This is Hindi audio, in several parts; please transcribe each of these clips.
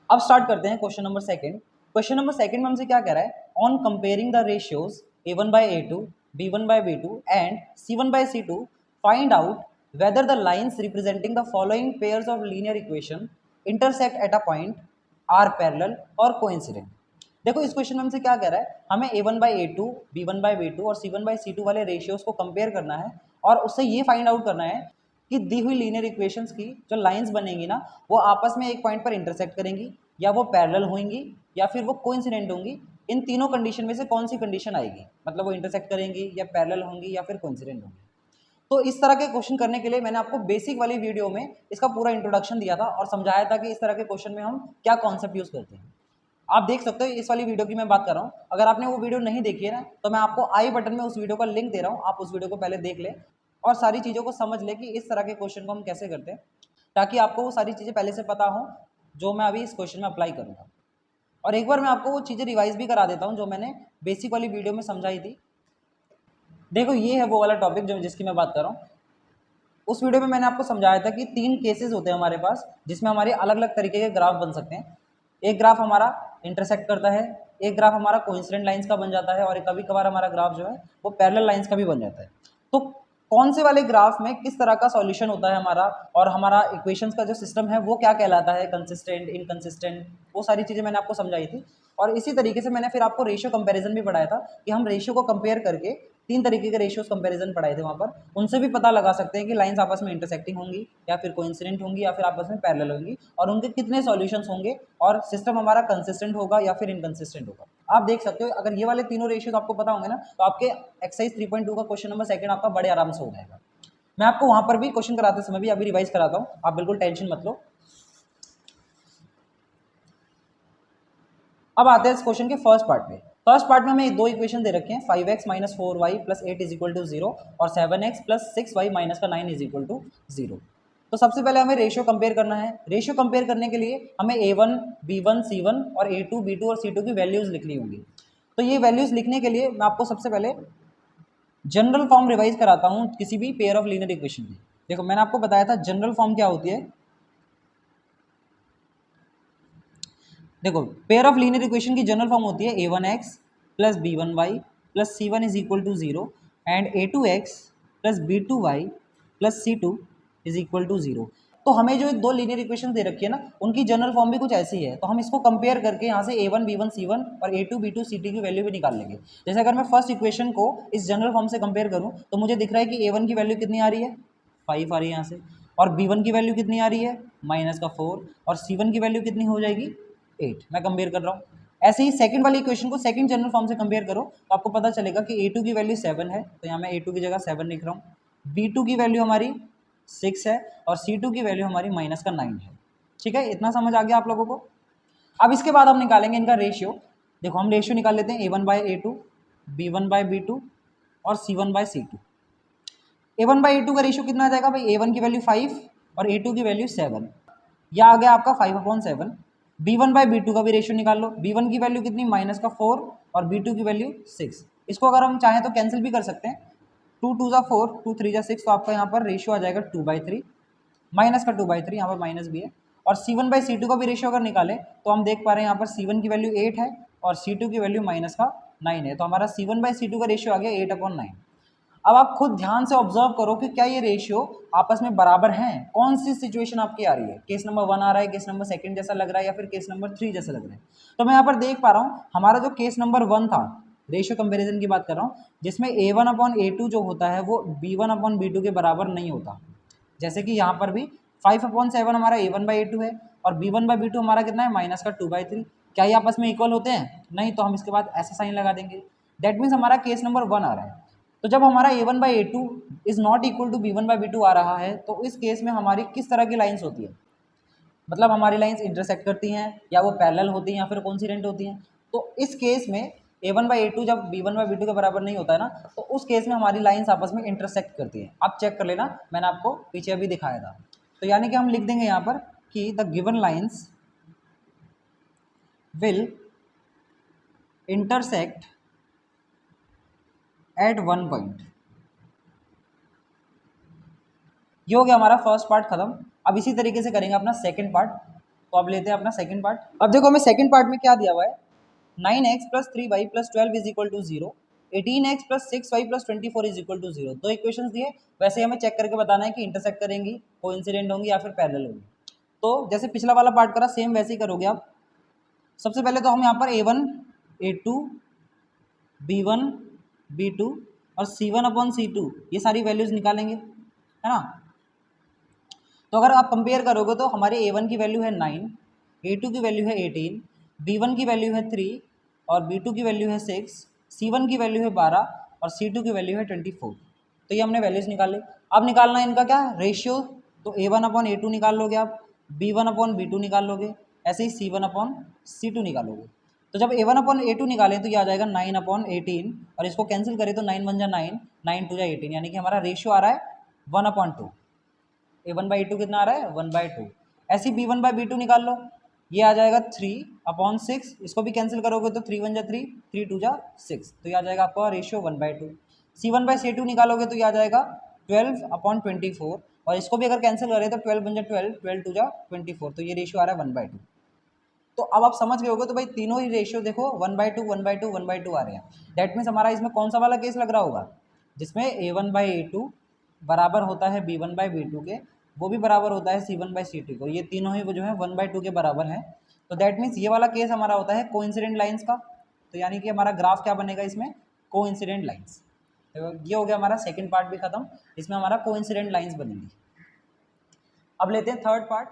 अब स्टार्ट करते हैं question number second. Question number second में हमसे क्या कह रहा है, on comparing the ratios a1 by a2, b1 by b2 and c1 by c2 find out whether the lines representing the following pairs of linear equation intersect at a point are parallel or coincident। देखो इस क्वेश्चन में हमसे क्या कह रहा है, हमें a1 by a2, b1 by b2 और c1 by c2 वाले रेशियोज को कंपेयर करना है और उससे ये फाइंड आउट करना है कि दी हुई लीनियर इक्वेशंस की जो लाइंस बनेंगी ना वो आपस में एक पॉइंट पर इंटरसेक्ट करेंगी या वो पैरेलल होंगी या फिर वो कोइंसिडेंट होंगी। इन तीनों कंडीशन में से कौन सी कंडीशन आएगी, मतलब वो इंटरसेक्ट करेंगी या पैरेलल होंगी या फिर कोइंसिडेंट होंगी। तो इस तरह के क्वेश्चन करने के लिए मैंने आपको बेसिक वाली वीडियो में इसका पूरा इंट्रोडक्शन दिया था और समझाया था कि इस तरह के क्वेश्चन में हम क्या कॉन्सेप्ट यूज करते हैं। आप देख सकते हो इस वाली वीडियो की मैं बात कर रहा हूँ। अगर आपने वो वीडियो नहीं देखी है ना तो मैं आपको आई बटन में उस वीडियो का लिंक दे रहा हूँ, आप उस वीडियो को पहले देख लें और सारी चीज़ों को समझ लें कि इस तरह के क्वेश्चन को हम कैसे करते हैं, ताकि आपको वो सारी चीज़ें पहले से पता हो जो मैं अभी इस क्वेश्चन में अप्लाई करूँगा। और एक बार मैं आपको वो चीज़ें रिवाइज भी करा देता हूँ जो मैंने बेसिक वाली वीडियो में समझाई थी। देखो ये है वो वाला टॉपिक जो जिसकी मैं बात कर रहा हूँ। उस वीडियो में मैंने आपको समझाया था कि 3 केसेस होते हैं हमारे पास जिसमें हमारे अलग अलग तरीके के ग्राफ बन सकते हैं। एक ग्राफ हमारा इंटरसेक्ट करता है, एक ग्राफ हमारा कोइंसिडेंट लाइंस का बन जाता है और कभी कभार हमारा ग्राफ जो है वो पैरेलल लाइंस का भी बन जाता है। तो कौन से वाले ग्राफ में किस तरह का सॉल्यूशन होता है हमारा और हमारा इक्वेशंस का जो सिस्टम है वो क्या कहलाता है, कंसिस्टेंट, इनकंसिस्टेंट, वो सारी चीज़ें मैंने आपको समझाई थी। और इसी तरीके से मैंने फिर आपको रेशियो कंपैरिजन भी पढ़ाया था कि हम रेशियो को कंपेयर करके 3 तरीके के रेशियोज कंपैरिजन पढ़ाए थे वहाँ पर, उनसे भी पता लगा सकते हैं कि लाइंस आपस में इंटरसेक्टिंग होंगी या फिर कोइंसिडेंट होंगी या फिर आपस में पैरेलल होंगी और उनके कितने सॉल्यूशंस होंगे और सिस्टम हमारा कंसिस्टेंट होगा या फिर इनकंसिस्टेंट होगा। आप देख सकते हो अगर ये वाले तीनों रेशियोज आपको पता होंगे ना तो आपके एक्सरसाइज 3.2 का क्वेश्चन नंबर सेकंड आपका बड़े आराम से हो जाएगा। मैं आपको वहाँ पर भी क्वेश्चन कराते समय भी अभी रिवाइज कराता हूँ, आप बिल्कुल टेंशन मत लो। अब आते हैं इस क्वेश्चन के फर्स्ट पार्ट में। फर्स्ट पार्ट में हमें 2 इक्वेशन दे रखे हैं, 5x minus 4y plus 8 is equal to 0 और 7x प्लस 6y माइनस का 9 इज इक्वल टू 0। तो सबसे पहले हमें रेशियो कंपेयर करना है। रेशियो कंपेयर करने के लिए हमें a1, b1, c1 और a2, b2 और c2 की वैल्यूज लिखनी होंगी। तो ये वैल्यूज लिखने के लिए मैं आपको सबसे पहले जनरल फॉर्म रिवाइज कराता हूँ किसी भी पेयर ऑफ लीनियर इक्वेशन की। देखो मैंने आपको बताया था जनरल फॉर्म क्या होती है। देखो पेयर ऑफ लीनियर इक्वेशन की जनरल फॉर्म होती है a1x plus b1y plus c1 is equal to 0 and a2x plus b2y plus c2 is equal to 0। तो हमें जो 2 लीनियर इक्वेशन दे रखी है ना उनकी जनरल फॉर्म भी कुछ ऐसी है। तो हम इसको कंपेयर करके यहाँ से a1 b1 c1 और a2 b2 c2 की वैल्यू भी निकाल लेंगे। जैसे अगर मैं फर्स्ट इक्वेशन को इस जनरल फॉर्म से कंपेयर करूँ तो मुझे दिख रहा है कि a1 की वैल्यू कितनी आ रही है, 5 आ रही है यहाँ से, और b1 की वैल्यू कितनी आ रही है, माइनस का 4, और c1 की वैल्यू कितनी हो जाएगी, 8। मैं कंपेयर कर रहा हूँ। ऐसे ही सेकंड वाली इक्वेशन को सेकंड जनरल फॉर्म से कंपेयर करो तो आपको पता चलेगा कि a2 की वैल्यू 7 है, तो यहाँ मैं a2 की जगह 7 लिख रहा हूँ। b2 की वैल्यू हमारी 6 है और c2 की वैल्यू हमारी माइनस का 9 है। ठीक है, इतना समझ आ गया आप लोगों को। अब इसके बाद हम निकालेंगे इनका रेशियो। देखो हम रेशियो निकाल लेते हैं a1 by a2, b1 by b2 और c1 by c2। a1 by a2 का रेशियो कितना आ जाएगा भाई, a1 की वैल्यू 5 और a2 की वैल्यू 7, यह आ गया आपका 5/7। b1 बाई b2 का भी रेशियो निकाल लो। b1 की वैल्यू कितनी, माइनस का 4 और b2 की वैल्यू 6। इसको अगर हम चाहें तो कैंसिल भी कर सकते हैं, 2 2 जा 4, 2 3 जा 6, तो आपका यहाँ पर रेशियो आ जाएगा 2/3, माइनस का 2/3, यहाँ पर माइनस भी है। और c1 बाई c2 का भी रेशियो अगर निकालें तो हम देख पा रहे हैं यहाँ पर c1 की वैल्यू 8 है और c2 की वैल्यू माइनस का 9 है, तो हमारा c1 बाई c2 का रेशियो आ गया 8/9। अब आप खुद ध्यान से ऑब्जर्व करो कि क्या ये रेशियो आपस में बराबर हैं। कौन सी सिचुएशन आपकी आ रही है, केस नंबर 1 आ रहा है, केस नंबर 2 जैसा लग रहा है या फिर केस नंबर 3 जैसा लग रहा है। तो मैं यहाँ पर देख पा रहा हूँ हमारा जो केस नंबर 1 था, रेशियो कंपैरिजन की बात कर रहा हूँ, जिसमें a1/a2 जो होता है वो b1/b2 के बराबर नहीं होता। जैसे कि यहाँ पर भी 5/7 हमारा a1/a2 है और b1/b2 हमारा कितना है, माइनस का 2/3। क्या ये आपस में इक्वल होते हैं, नहीं, तो हम इसके बाद ऐसा साइन लगा देंगे। दैट मीन्स हमारा केस नंबर 1 आ रहा है। तो जब हमारा a1/a2 is not equal to b1/b2 आ रहा है तो इस केस में हमारी किस तरह की लाइंस होती है, मतलब हमारी लाइंस इंटरसेक्ट करती हैं या वो पैरेलल होती हैं या फिर कोइंसिडेंट होती हैं। तो इस केस में a1/a2 जब b1/b2 के बराबर नहीं होता है ना तो उस केस में हमारी लाइंस आपस में इंटरसेक्ट करती हैं। आप चेक कर लेना, मैंने आपको पीछे अभी दिखाया था। तो यानी कि हम लिख देंगे यहाँ पर कि the given lines will intersect at one point. ये हो गया हमारा फर्स्ट पार्ट खत्म। अब इसी तरीके से करेंगे अपना सेकंड पार्ट। तो अब लेते हैं अपना सेकंड पार्ट। अब देखो हमें सेकंड पार्ट में क्या दिया हुआ है, 9x plus 3y plus 12 is equal to 0, 18x plus 6y plus 24 is equal to 0। दो इक्वेशंस दिए, वैसे हमें चेक करके बताना है कि इंटरसेक्ट करेंगी, कोइंसिडेंट होंगी या फिर पैरेलल होंगी। तो जैसे पिछला वाला पार्ट करा सेम वैसे ही करोगे आप। सबसे पहले तो हम यहाँ पर a1 a2 b1 b2 और c1 अपॉन c2 ये सारी वैल्यूज निकालेंगे, है ना। तो अगर आप कंपेयर करोगे तो हमारे a1 की वैल्यू है 9, a2 की वैल्यू है 18, b1 की वैल्यू है 3 और b2 की वैल्यू है 6, c1 की वैल्यू है 12 और c2 की वैल्यू है 24। तो ये हमने वैल्यूज निकाले। अब निकालना है इनका क्या रेशियो, तो a1 अपॉन a2 निकाल लोगे आप, b1 अपॉन b2 निकाल लोगे, ऐसे ही c1 अपॉन c2 निकालोगे। तो जब a1 अपॉन a2 निकालें तो ये आ जाएगा 9 अपॉन 18 और इसको कैंसिल करें तो 9 1 जा 9, 9 2 जा 18, यानी कि हमारा रेशियो आ रहा है 1/2। a1/2 कितना आ रहा है 1/2। ऐसे ही b1 बाई b2 निकाल लो, ये आ जाएगा 3/6, इसको भी कैंसिल करोगे तो 3 1 जा 3, 3 2 जा 6, तो ये आ जाएगा आपका रेशियो 1/2। c1/c2 निकालोगे तो ये आ जाएगा 12/24 और इसको भी अगर कैंसिल करें तो 12 1 जा 12, 12 2 जा 24, तो ये रेशियो आ रहा है 1/2। तो अब आप समझ गए होगे, तो भाई तीनों ही रेशियो देखो 1/2 1/2 1/2 आ रहे हैं। दैट मीन्स हमारा इसमें कौन सा वाला केस लग रहा होगा, जिसमें a1/a2 बराबर होता है b1/b2 के, वो भी बराबर होता है c1/c2 को, ये तीनों ही वो जो है 1/2 के बराबर हैं। तो दैट मीन्स ये वाला केस हमारा होता है कोइंसिडेंट लाइंस का। तो यानी कि हमारा ग्राफ क्या बनेगा इसमें, कोइंसिडेंट लाइंस। तो ये हो गया हमारा सेकेंड पार्ट भी खत्म, इसमें हमारा कोइंसिडेंट लाइंस बनेंगी। अब लेते हैं थर्ड पार्ट।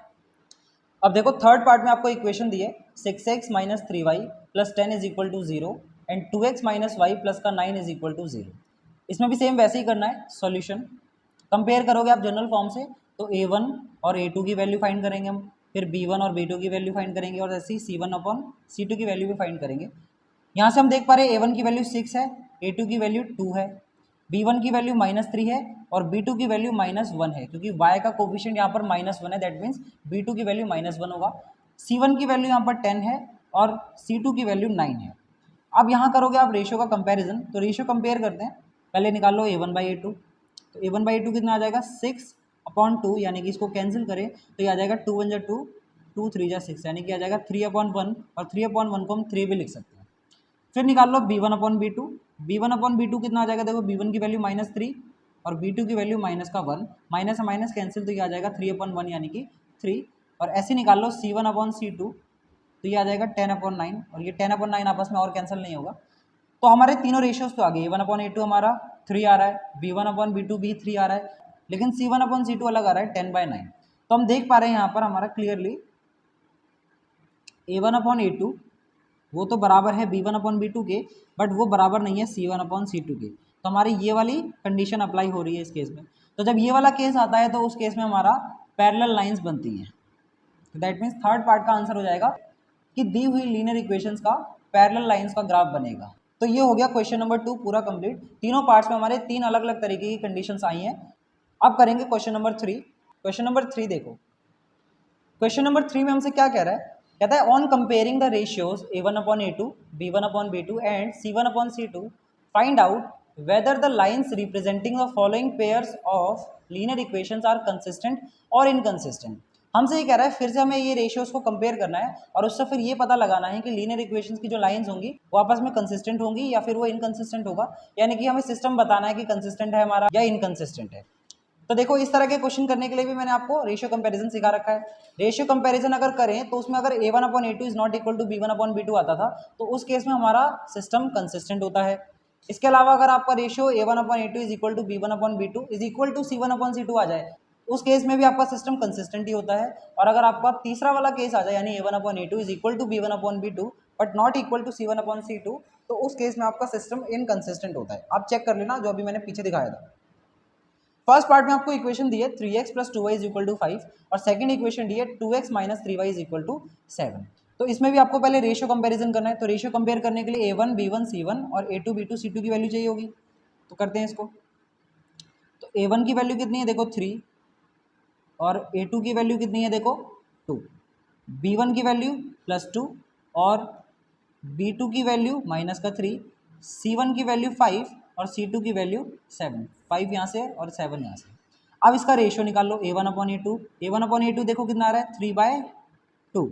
अब देखो थर्ड पार्ट में आपको इक्वेशन दी है 6x minus 3y plus 10 is equal to 0 and 2x minus y plus का 9 इज इक्वल टू 0। इसमें भी सेम वैसे ही करना है सॉल्यूशन। कंपेयर करोगे आप जनरल फॉर्म से तो a1 और a2 की वैल्यू फाइंड करेंगे हम, फिर b1 और b2 की वैल्यू फाइंड करेंगे और ऐसे ही c1 अपॉन c2 की वैल्यू भी फाइंड करेंगे। यहाँ से हम देख पा रहे हैं a1 की वैल्यू 6 है, a2 की वैल्यू 2 है, b1 की वैल्यू -3 है और b2 की वैल्यू -1 है, क्योंकि y का कोफिशिएंट यहाँ पर -1 है, दैट मीन्स b2 की वैल्यू -1 होगा। c1 की वैल्यू यहाँ पर 10 है और c2 की वैल्यू 9 है। अब यहाँ करोगे आप रेशियो का कंपैरिजन, तो रेशियो कंपेयर करते हैं। पहले निकाल लो a1/a2, तो a1/a2 कितना आ जाएगा 6/2, यानी कि इसको कैंसिल करें तो ये आ जाएगा 2 1 जा 2, 2 3 जा 6, यानी कि आ जाएगा 3/1 और 3/1 को हम 3 भी लिख सकते हैं। फिर निकाल लो b1/b2, b1/b2 कितना आ जाएगा, देखो b1 की वैल्यू -3 और b2 की वैल्यू -1, माइनस माइनस कैंसिल तो ये आ जाएगा 3/1 यानी कि 3। और ऐसे निकाल लो c1/c2, तो ये आ जाएगा 10/9 और ये 10/9 आपस में और कैंसिल नहीं होगा। तो हमारे तीनों रेशियोज तो आ गए, a1/a2 हमारा 3 आ रहा है, b1/b2 भी 3 आ रहा है, लेकिन c1/c2 अलग आ रहा है 10/9। तो हम देख पा रहे हैं यहाँ पर हमारा क्लियरली a1/a2 वो तो बराबर है b1/b2 के, बट वो बराबर नहीं है c1/c2 के। तो हमारी ये वाली कंडीशन अप्लाई हो रही है इस केस में। तो जब ये वाला केस आता है तो उस केस में हमारा पैरेलल लाइंस बनती हैं। तो दैट मीन्स थर्ड पार्ट का आंसर हो जाएगा कि दी हुई लीनियर इक्वेशंस का पैरेलल लाइंस का ग्राफ बनेगा। तो ये हो गया क्वेश्चन नंबर 2 पूरा कंप्लीट। तीनों पार्ट्स में हमारे 3 अलग अलग तरीके की कंडीशंस आई हैं। अब करेंगे क्वेश्चन नंबर 3। क्वेश्चन नंबर 3 देखो, क्वेश्चन नंबर 3 में हमसे क्या कह रहा है, कहता है on comparing the ratios a1/a2, b1/b2 and c1/c2 find out whether the lines representing the following pairs of linear equations are consistent और इनकंसिस्टेंट। हमसे ये कह रहा है फिर से हमें ये रेशियोज को कंपेयर करना है और उससे फिर ये पता लगाना है कि लीनियर इक्वेशंस की जो लाइंस होंगी वो आपस में कंसिस्टेंट होंगी या फिर वो इनकंसिस्टेंट होगा, यानी कि हमें सिस्टम बताना है कि कंसिस्टेंट है हमारा या इनकंसिस्टेंट है। तो देखो इस तरह के क्वेश्चन करने के लिए भी मैंने आपको रेशियो कंपैरिजन सिखा रखा है। रेशियो कंपैरिजन अगर करें तो उसमें अगर a1/a2 is not equal to b1/b2 आता था तो उस केस में हमारा सिस्टम कंसिस्टेंट होता है। इसके अलावा अगर आपका ratio a1/a2 is equal to b1/b2 is equal to c1/c2 आ जाए, उस केस में भी आपका सिस्टम कंसिस्टेंट ही होता है। और अगर आपका तीसरा वाला केस आ जाए यानी a1/a2 is equal to b1/b2 but not equal to c1/c2, तो उस केस में आपका सिस्टम इनकंसिस्टेंट होता है। आप चेक कर लेना जो अभी मैंने पीछे दिखाया था। फर्स्ट पार्ट में आपको इक्वेशन दी है 3x plus 2y is equal to 5 और सेकंड इक्वेशन दी है 2x minus 3y is equal to 7। तो इसमें भी आपको पहले रेशियो कंपैरिजन करना है। तो रेशियो कंपेयर करने के लिए a1 b1 c1 और a2 b2 c2 की वैल्यू चाहिए होगी। तो करते हैं इसको। तो a1 की वैल्यू कितनी है देखो 3 और a2 की वैल्यू कितनी है देखो 2, b1 की वैल्यू +2 और b2 की वैल्यू -3, c1 की वैल्यू 5 और c2 की वैल्यू 7। 5 यहाँ से और 7 यहाँ से। अब इसका रेशियो निकाल लो a1/a2। a1/a2 देखो कितना आ रहा है 3/2, 2।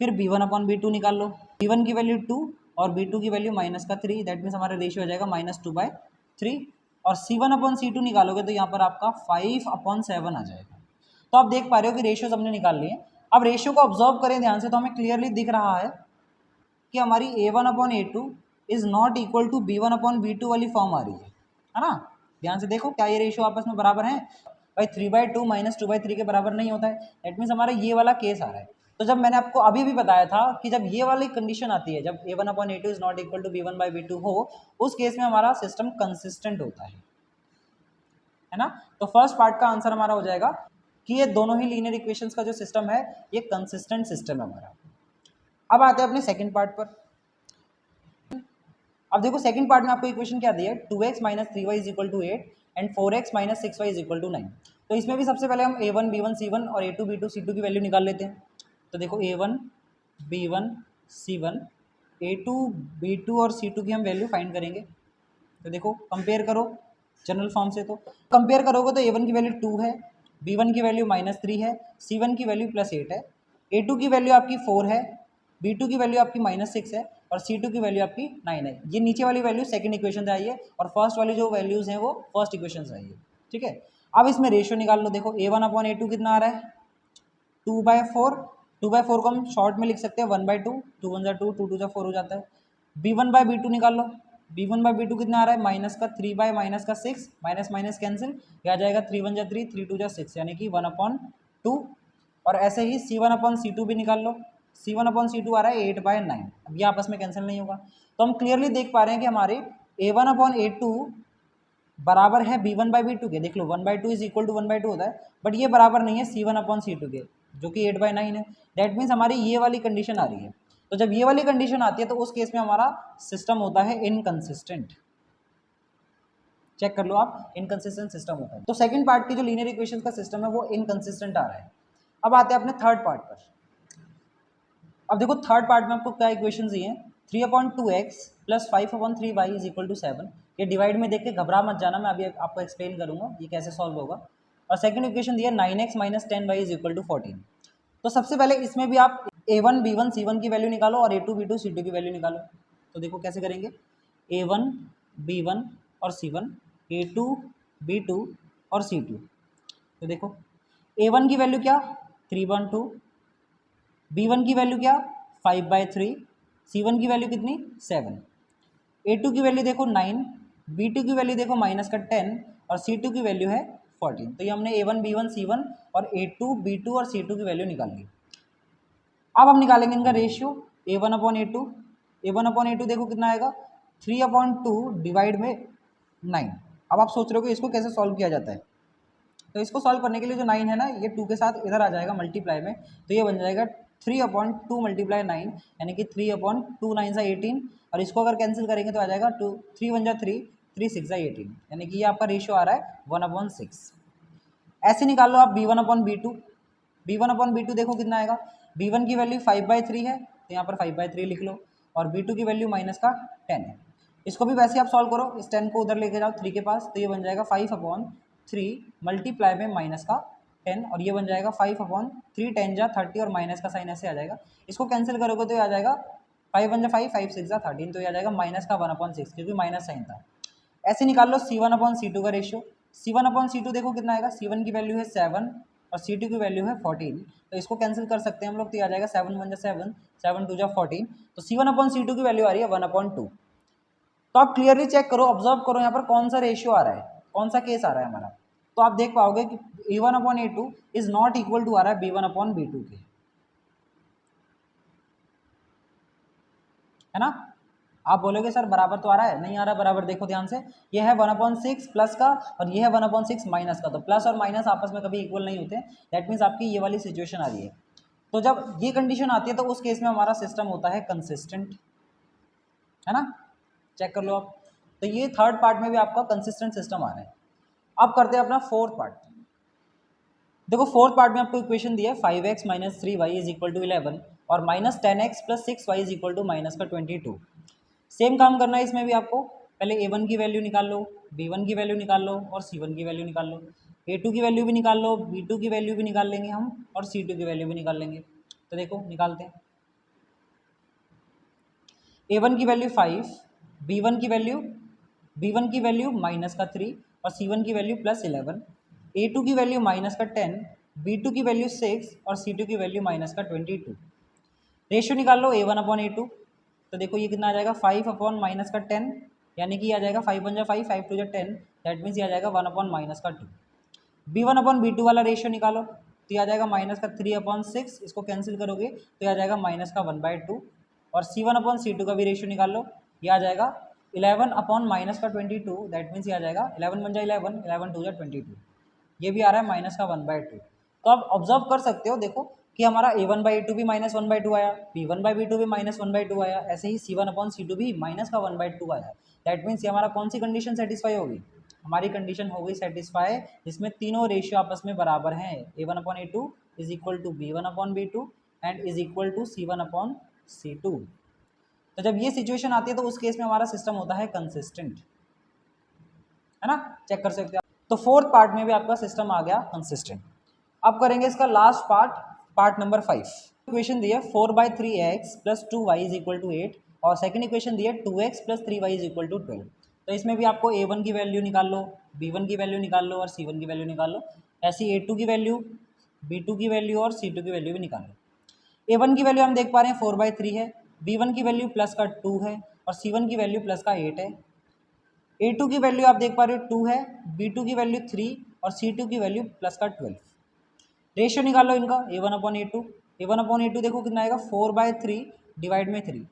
फिर b1/b2 निकाल लो, b1 की वैल्यू 2 और b2 की वैल्यू -3, दैट मीन्स हमारा रेशियो हो जाएगा -2/3। और c1/c2 निकालोगे तो यहाँ पर आपका 5/7 आ जाएगा। तो आप देख पा रहे हो कि रेशियोज हमने निकाल लिए। अब रेशियो को ऑब्जर्व करें ध्यान से तो हमें क्लियरली दिख रहा है कि हमारी a1/a2 is not equal to b1/b2 वाली फॉर्म आ रही है ना। ध्यान से देखो क्या ये रेशियो आपस में बराबर है? भाई 3/2 -2/3 के बराबर नहीं होता है, दैट मीन्स हमारा ये वाला केस आ रहा है। तो जब मैंने आपको अभी भी बताया था कि जब ये वाली कंडीशन आती है, जब a1/a2 is not equal to b1/b2 हो, उस केस में हमारा सिस्टम कंसिस्टेंट होता है ना। तो फर्स्ट पार्ट का आंसर हमारा हो जाएगा कि ये दोनों ही लीनियर इक्वेशंस का जो सिस्टम है ये कंसिस्टेंट सिस्टम है हमारा। अब आते हैं अपने सेकंड पार्ट पर। अब देखो सेकंड पार्ट में आपको इक्वेशन क्या दी है, 2x - 3y = 8 and 4x - 6y = 9। तो इसमें भी सबसे पहले हम a1 b1 c1 और a2 b2 c2 की वैल्यू निकाल लेते हैं। तो देखो a1 b1 c1 a2 b2 और c2 की हम वैल्यू फाइंड करेंगे। तो देखो कंपेयर करो जनरल फॉर्म से, तो कंपेयर करोगे तो a1 की वैल्यू 2 है, b1 की वैल्यू -3 है, c1 की वैल्यू +8 है, a2 की वैल्यू आपकी 4 है, b2 की वैल्यू आपकी -6 है और c2 की वैल्यू आपकी 9 है। ये नीचे वाली वैल्यू सेकंड इक्वेशन से आई है और फर्स्ट वाली जो वैल्यूज हैं वो फर्स्ट इक्वेशन से आई है। ठीक है, अब इसमें रेशियो निकाल लो। देखो a1/a2 कितना आ रहा है, 2/4। 2/4 को हम शॉर्ट में लिख सकते हैं 1/2, 2 1 जा 2, 2 2 जा 4 हो जाता है। b1/b2 निकाल लो, b1/b2 कितना आ रहा है, -3/-6, माइनस माइनस कैंसिल, यह आ जाएगा 3 1 जा 3, 3 2 जा 6, यानी कि 1/2। और ऐसे ही c1/c2 भी निकाल लो, c1/c2 आ रहा है 8/9। अब ये आपस में कैंसिल नहीं होगा, तो हम क्लियरली देख पा रहे हैं कि हमारे a1/a2 बराबर है b1/b2 के। देख लो 1/2 इज इक्वल टू 1/2 होता है, बट ये बराबर नहीं है c1/c2 के जो कि 8/9 है। दैट मीन्स हमारी ये वाली कंडीशन आ रही है। तो जब ये वाली कंडीशन आती है तो उस केस में हमारा सिस्टम होता है इनकंसिस्टेंट। चेक कर लो आप, इनकंसिस्टेंट सिस्टम होता है। तो सेकंड पार्ट की जो लीनियर इक्वेशन का सिस्टम है वो इनकंसिस्टेंट आ रहा है। अब आते हैं अपने थर्ड पार्ट पर। अब देखो थर्ड पार्ट में आपको क्या इक्वेशन दिए हैं, 3/2x + 5/3y = 7। ये डिवाइड में देख के घबरा मत जाना, मैं अभी आपको एक्सप्लेन करूंगा ये कैसे सॉल्व होगा। और सेकंड इक्वेशन दिया 9x - 10y = 14। तो सबसे पहले इसमें भी आप a1 b1 c1 की वैल्यू निकालो और a2 b2 c2 की वैल्यू निकालो। तो देखो कैसे करेंगे, a1 b1 और c1, a2 b2 और c2। तो देखो a1 की वैल्यू क्या 3/2, b1 की वैल्यू क्या 5/3, c1 की वैल्यू कितनी 7, a2 की वैल्यू देखो 9, b2 की वैल्यू देखो -10 और c2 की वैल्यू है 14। तो ये हमने a1 b1 c1 और a2 b2 और c2 की वैल्यू निकाल ली। अब हम निकालेंगे इनका रेशियो a1/a2। a1/a2 देखो कितना आएगा 3/2 डिवाइड में 9। अब आप सोच रहे हो कि इसको कैसे सॉल्व किया जाता है, तो इसको सॉल्व करने के लिए जो 9 है ना ये 2 के साथ इधर आ जाएगा मल्टीप्लाई में, तो ये बन जाएगा 3/2 × 9, यानी कि 3/2 9 सा 18। और इसको अगर कैंसिल करेंगे तो आ जाएगा 2 3 1 जा 3, 3 6 जा 18, यानी कि ये आपका रेशियो आ रहा है 1/6। ऐसे निकाल लो आप b1/b2। b1/b2 देखो कितना आएगा, b1 की वैल्यू 5/3 है तो यहाँ पर 5/3 लिख लो और b2 की वैल्यू -10 है। इसको भी वैसे आप सॉल्व करो, इस 10 को उधर लेके जाओ 3 के पास, तो ये बन जाएगा 5/3 मल्टीप्लाई में -10 और ये बन जाएगा 5/3, 10 जा 30 और माइनस का साइन ऐसे आ जाएगा। इसको कैंसिल करोगे तो ये आ जाएगा 5 1 जा 5, 5 6 जा 13, तो ये आ जाएगा -1/6 क्योंकि माइनस साइन था। ऐसे निकाल लो c1/c2 का रेशियो। c1/c2 देखो कितना आएगा, c1 की वैल्यू है 7 और c2 की वैल्यू है 14, तो इसको कैंसिल कर सकते हैं हम लोग, तो ये आ जाएगा 7 1 जा 7, 7 2 जा 14, तो c1/c2 की वैल्यू आ रही है 1/2। तो आप क्लियरली चेक करो, ऑब्जर्व करो यहाँ पर कौन सा रेशियो आ रहा है, कौन सा केस आ रहा है हमारा। तो आप देख पाओगे कि a1/a2 is not equal to आ रहा है b1/b2 के, है ना। आप बोलोगे सर बराबर तो आ रहा है, नहीं आ रहा बराबर, देखो ध्यान से, ये है 1/6 प्लस का और ये है 1/6 माइनस का, तो प्लस और माइनस आपस में कभी इक्वल नहीं होते, दैट मीन्स आपकी ये वाली सिचुएशन आ रही है। तो जब ये कंडीशन आती है तो उस केस में हमारा सिस्टम होता है कंसिस्टेंट, है ना। चेक कर लो आप, तो ये थर्ड पार्ट में भी आपका कंसिस्टेंट सिस्टम आ रहा है। अब करते हैं अपना फोर्थ पार्ट। देखो फोर्थ पार्ट में आपको इक्वेशन दिया है 5x - 3y = 11 और -10x + 6y = -22। सेम काम करना है इसमें भी आपको, पहले a1 की वैल्यू निकाल लो, b1 की वैल्यू निकाल लो और c1 की वैल्यू निकाल लो, a2 की वैल्यू भी निकाल लो, b2 की वैल्यू भी निकाल लेंगे हम और c2 की वैल्यू भी निकाल लेंगे। तो देखो निकालते हैं। A1 की वैल्यू 5, B1 की वैल्यू माइनस का 3 और C1 की वैल्यू प्लस 11, A2 की वैल्यू माइनस का 10, B2 की वैल्यू 6 और C2 की वैल्यू माइनस का 22। रेशियो निकाल लो A1/A2। तो देखो ये कितना आ जाएगा 5 अपॉन माइनस का 10, यानी कि आ जाएगा 5 1 जा 5, 5 2 जा 10, दैट मीन्स ये आ जाएगा 1 अपॉन माइनस का 2। B1/B2 वाला रेशियो निकालो तो ये आ जाएगा माइनस का 3/6, इसको कैंसिल करोगे तो ये आ जाएगा माइनस का 1/2। और C1/C2 का भी रेशियो निकाल लो, ये आ जाएगा 11 अपॉन माइनस का 22, दैट मीन्स ये आ जाएगा 11 1 जा 11, 11 2 जा 22, ये भी आ रहा है माइनस का 1/2। तो आप ऑब्जर्व कर सकते हो, देखो कि हमारा A1/A2 भी माइनस 1/2 आया, B1/B2 भी माइनस 1/2 आया, ऐसे ही C1/C2 भी माइनस का 1/2 आया। दैट मीन्स ये हमारा कौन सी कंडीशन सेटिस्फाई होगी? हमारी कंडीशन हो गई सेटिस्फाई जिसमें तीनों रेशियो आपस में बराबर हैं। A1/A2 is equal to B1/B2 and is equal to C1/C2। तो जब ये सिचुएशन आती है तो उस केस में हमारा सिस्टम होता है कंसिस्टेंट, है ना, चेक कर सकते हो। तो फोर्थ पार्ट में भी आपका सिस्टम आ गया कंसिस्टेंट। अब करेंगे इसका last part, part number 5। Equation दी है 4/3x plus 2y is equal to 8 और सेकंड इक्वेशन दी है 2x plus 3y is equal to 12। तो इसमें भी आपको A1 की वैल्यू निकाल लो, B1 की वैल्यू निकाल लो और C1 की वैल्यू निकाल लो, ऐसी A2 की वैल्यू, B2 की वैल्यू और C2 की वैल्यू भी निकाल लो। A1 की वैल्यू हम देख पा रहे हैं 4/3 है, B1 की वैल्यू प्लस का 2 है और C1 की वैल्यू प्लस का 8 है। A2 की वैल्यू आप देख पा रहे हो 2 है, B2 की वैल्यू 3 और C2 की वैल्यू प्लस का 12। रेशियो निकालो इनका A1/A2। A1/A2 देखो कितना आएगा 4/3 डिवाइड में 3।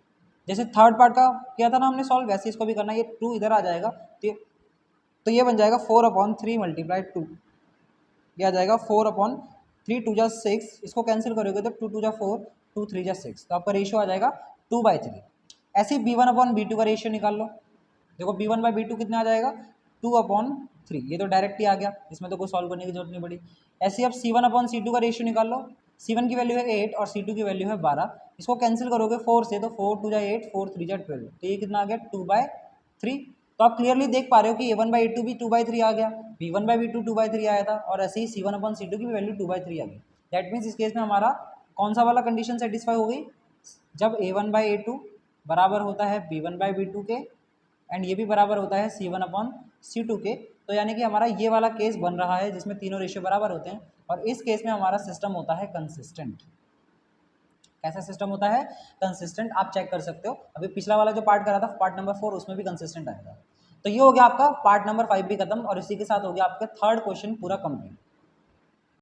जैसे थर्ड पार्ट का किया था ना हमने सॉल्व, वैसे इसको भी करना है। ये 2 इधर आ जाएगा तो ये बन जाएगा 4/3 मल्टीप्लाई 2, ये आ जाएगा 4/3, 2 जा 6, इसको कैंसिल करोगे तो 2 2 जा 4, 2 3 जा 6, तो आपका रेशियो आ जाएगा 2/3। ऐसे ही B1/B2 का रेशियो निकाल लो। देखो B1/B2 कितना आ जाएगा 2/3, ये तो डायरेक्ट ही आ गया, इसमें तो कोई सॉल्व करने की जरूरत नहीं पड़ी। ऐसे ही अब C1/C2 का रेशियो निकाल लो। C1 की वैल्यू है 8 और C2 की वैल्यू है 12, इसको कैंसिल करोगे 4 से तो 4 2 जा 8, 4 3 जा 12, तो ये कितना आ गया 2/3। तो आप क्लियरली देख पा रहे हो कि A1/A2 भी 2/3 आ गया, B1/B2 2/3 आया था और ऐसे ही C1/C2 की भी वैल्यू 2/3 आ गई। दैट मीन्स इस केस में हमारा कौन सा वाला कंडीशन सेटिस्फाई हो गई? जब A1/A2 बराबर होता है B1/B2 के एंड ये भी बराबर होता है C1/C2 के, तो यानी कि हमारा ये वाला केस बन रहा है जिसमें तीनों रेशियो बराबर होते हैं और इस केस में हमारा सिस्टम होता है कंसिस्टेंट। कैसा सिस्टम होता है? कंसिस्टेंट। आप चेक कर सकते हो, अभी पिछला वाला जो पार्ट करा था पार्ट नंबर 4, उसमें भी कंसिस्टेंट आया था। तो ये हो गया आपका पार्ट नंबर 5 भी खत्म और इसी के साथ हो गया आपका थर्ड क्वेश्चन पूरा कंप्लीट।